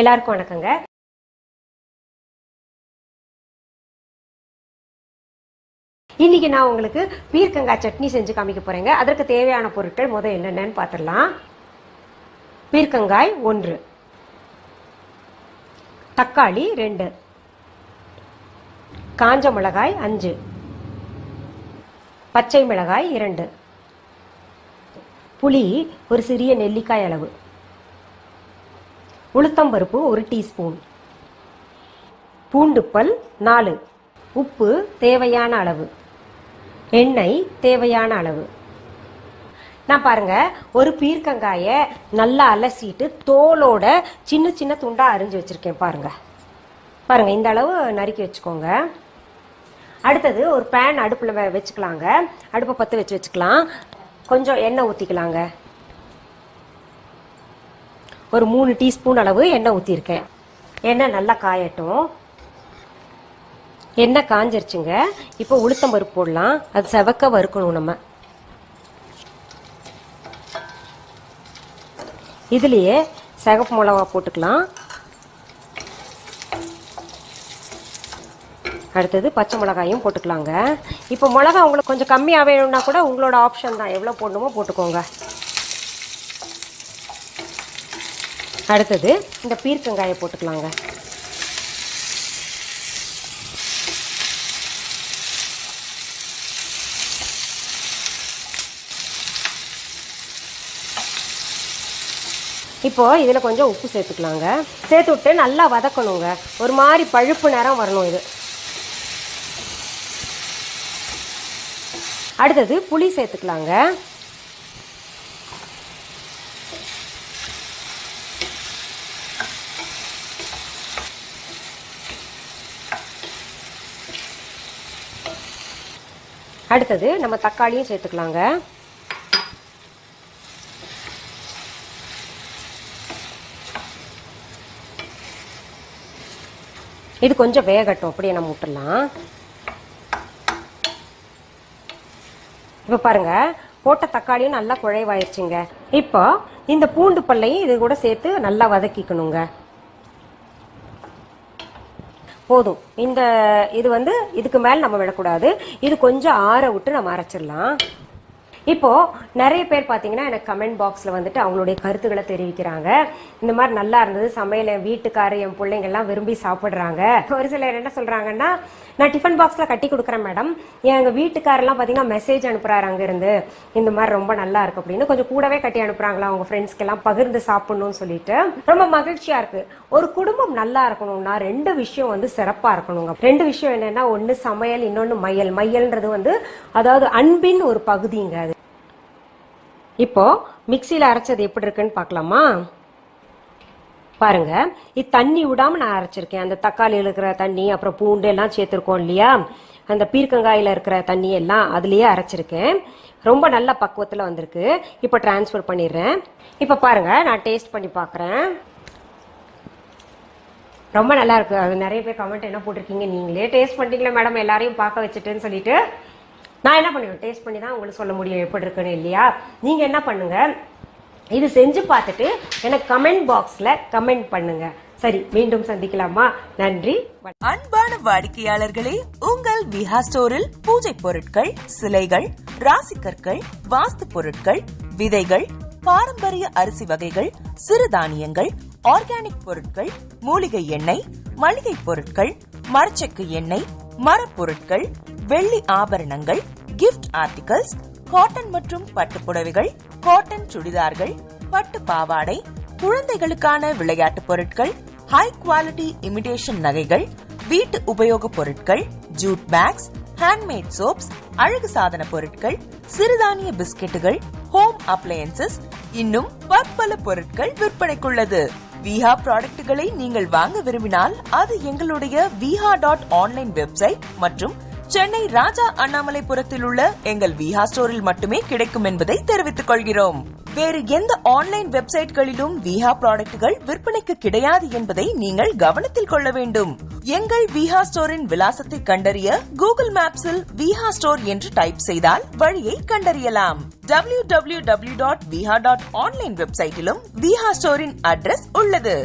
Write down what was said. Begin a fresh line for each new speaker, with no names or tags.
எல்லாருக்கும் வணக்கங்க. இன்னைக்கு நான் உங்களுக்கு பீர்க்கங்காய் சட்னி செஞ்சு காமிக்க போறேங்க. அதற்கு தேவையான பொருட்கள் முதல் என்னென்னு பார்த்துடலாம். பீர்க்கங்காய் 1, தக்காளி 2, காஞ்ச மிளகாய் 5, பச்சை மிளகாய் 2, புளி ஒரு சிறிய நெல்லிக்காய் அளவு, உளுத்தம்பருப்பு 1 டீஸ்பூன், பூண்டுப்பல் 4, உப்பு தேவையான அளவு, எண்ணெய் தேவையான அளவு. நான் பாருங்க ஒரு பீர்க்கங்காயை நல்லா அலசிட்டு தோலோட சின்ன சின்ன துண்டா அரிஞ்சு வச்சிருக்கேன். பாருங்க பாருங்க இந்த அளவு நறுக்கி வச்சுக்கோங்க. அடுத்தது ஒரு பேன் அடுப்புல வச்சுக்கலாங்க. அடுப்பை பற்ற வச்சுக்கலாம். கொஞ்சம் எண்ணெய் ஊற்றிக்கலாங்க. ஒரு 3 டீஸ்பூன் அளவு எண்ணெய் ஊற்றிருக்கேன். எண்ணெய் நல்லா காயட்டும். எண்ணெய் காஞ்சிருச்சுங்க. இப்போ உளுத்தம்பருப்பு போடலாம். அது செவக்க வறுக்கணும். நம்ம இதுலயே சிகப்பு மிளகா போட்டுக்கலாம். அடுத்தது பச்சை மிளகாயும் போட்டுக்கலாங்க. இப்போ மிளகா உங்களுக்கு கொஞ்சம் கம்மியாக வேணும்னா கூட உங்களோட ஆப்ஷன் தான், எவ்வளோ போடணுமோ போட்டுக்கோங்க. அடுத்தது இந்த பீர்க்கங்காயை போட்டுக்கலாங்க. இப்போ இதில் கொஞ்சம் உப்பு சேர்த்துக்கலாங்க. சேர்த்து விட்டு நல்லா வதக்கணுங்க. ஒரு மாதிரி பழுப்பு நிறம் வரணும் இது. அடுத்தது புளி சேர்த்துக்கலாங்க. அடுத்தது நம்ம தக்காளியும் சேர்த்துக்கலாங்க. இது கொஞ்சம் வேகட்டும். அப்படியே நம்ம விட்டுடலாம். இப்போ பாருங்க போட்ட தக்காளியும் நல்லா குழைவாயிருச்சுங்க. இப்போ இந்த பூண்டு பல்லையும் இது கூட சேர்த்து நல்லா வதக்கிக்கணுங்க. போதும். இது இதுக்கு மேல் நம்ம விடக்கூடாது. இது கொஞ்சம் ஆற விட்டு நம்ம அரைச்சிடலாம். இப்போ நிறைய பேர் பார்த்தீங்கன்னா எனக்கு கமெண்ட் பாக்ஸில் அவங்களுடைய கருத்துக்களை தெரிவிக்கிறாங்க. இந்த மாதிரி நல்லா இருந்தது சமையல், என் வீட்டுக்காரர் என் பிள்ளைங்க எல்லாம் விரும்பி சாப்பிட்றாங்க. ஒரு சிலர் என்ன சொல்றாங்கன்னா, நான் டிஃபன் பாக்ஸில் கட்டி கொடுக்குறேன் மேடம், எங்கள் வீட்டுக்காரெல்லாம் பார்த்தீங்கன்னா மெசேஜ் அனுப்புறாரு அங்கேருந்து, இந்த மாதிரி ரொம்ப நல்லா இருக்கு அப்படின்னு கொஞ்சம் கூடவே கட்டி அனுப்புறாங்களா அவங்க ஃப்ரெண்ட்ஸ்க்கெல்லாம் பகிர்ந்து சாப்பிடணும்னு சொல்லிட்டு. ரொம்ப மகிழ்ச்சியா இருக்கு. ஒரு குடும்பம் நல்லா இருக்கணும்னா 2 விஷயம் சிறப்பா இருக்கணுங்க. 2 விஷயம் என்னன்னா, ஒன்று சமையல், இன்னொன்று மையல். மையல்ன்றது அதாவது அன்பின் ஒரு பகுதிங்க. அது இப்போ மிக்சியில் அரைச்சது எப்படி இருக்குன்னு பார்க்கலாமா? பாருங்க, இது தண்ணி விடாம நான் அரைச்சிருக்கேன். அந்த தக்காளியில் இருக்கிற தண்ணி, அப்புறம் பூண்டு எல்லாம் சேர்த்துருக்கோம் இல்லையா, அந்த பீர்க்கங்காயில இருக்கிற தண்ணி எல்லாம் அதுலயே அரைச்சிருக்கேன். ரொம்ப நல்ல பக்குவத்தில் வந்திருக்கு. இப்போ டிரான்ஸ்ஃபர் பண்ணிடுறேன். இப்போ பாருங்க நான் டேஸ்ட் பண்ணி பார்க்குறேன். ரொம்ப நல்லா இருக்கு. அது நிறைய பேர் கமெண்ட் என்ன போட்டிருக்கீங்க, நீங்களே டேஸ்ட் பண்ணிட்டீங்களா மேடம் எல்லாரையும் பார்க்க வச்சுட்டுன்னு சொல்லிட்டு. நான் என்ன பண்ணுவேன், டேஸ்ட் பண்ணி தான் உங்களுக்கு சொல்ல முடியும் எப்படி இருக்குன்னு இல்லையா. நீங்க என்ன பண்ணுங்க, இது செஞ்சு பார்த்துட்டு எனக்கு கமெண்ட் பாக்ஸ்ல கமெண்ட் பண்ணுங்க. சரி, மீண்டும் சந்திக்கலாமா? நன்றி.
அன்பான வாடிக்கையாளர்களே, உங்கள் விஹா ஸ்டோரில் பூஜை பொருட்கள், சிலைகள், ராசிக்கற்கள், வாஸ்து பொருட்கள், விதைகள், பாரம்பரிய அரிசி வகைகள், சிறுதானியங்கள், ஆர்கானிக் பொருட்கள், மூலிகை எண்ணெய், மளிகை பொருட்கள், மரச்செக்கு எண்ணெய், மரப்பொருட்கள், வெள்ளி ஆபரணங்கள், கிஃப்ட் ஆர்டிகல்ஸ், காட்டன் மற்றும் பட்டு புடவைகள், காட்டன் சுடிதார்கள், பட்டு பாவாடை, குழந்தைகளுக்கான விளையாட்டு பொருட்கள், ஹை குவாலிட்டி இமிடேஷன் நகைகள், வீட்டு உபயோக பொருட்கள், ஜூட் பேக்ஸ், ஹேண்ட்மேட் சோப்ஸ், அழகு சாதன பொருட்கள், சிறுதானிய பிஸ்கெட்டுகள், ஹோம் அப்ளையன்சஸ், இன்னும் பற்பல பொருட்கள் விற்பனைக்குள்ளது. விஹா ப்ராடக்ட்களை நீங்கள் வாங்க விரும்பினால் அது எங்களுடைய viha.online வெப்சைட் மற்றும் சென்னை ராஜா அண்ணாமலைபுரத்தில் உள்ள எங்கள் விஹா ஸ்டோரில் மட்டுமே கிடைக்கும் என்பதை தெரிவித்துக் கொள்கிறோம். வேறு எந்த ஆன்லைன் வெப்சைட்களிலும் விஹா ப்ராடக்ட்கள் விற்பனைக்கு கிடையாது என்பதை நீங்கள் கவனத்தில் கொள்ள வேண்டும். எங்கள் விஹா ஸ்டோரின் விலாசத்தை கண்டறிய கூகுள் மேப்ஸில் விஹா ஸ்டோர் என்று டைப் செய்தால் வழியை கண்டறியலாம். www.viha.online வெப்சைட்டிலும் விஹா ஸ்டோரின் அட்ரஸ் உள்ளது.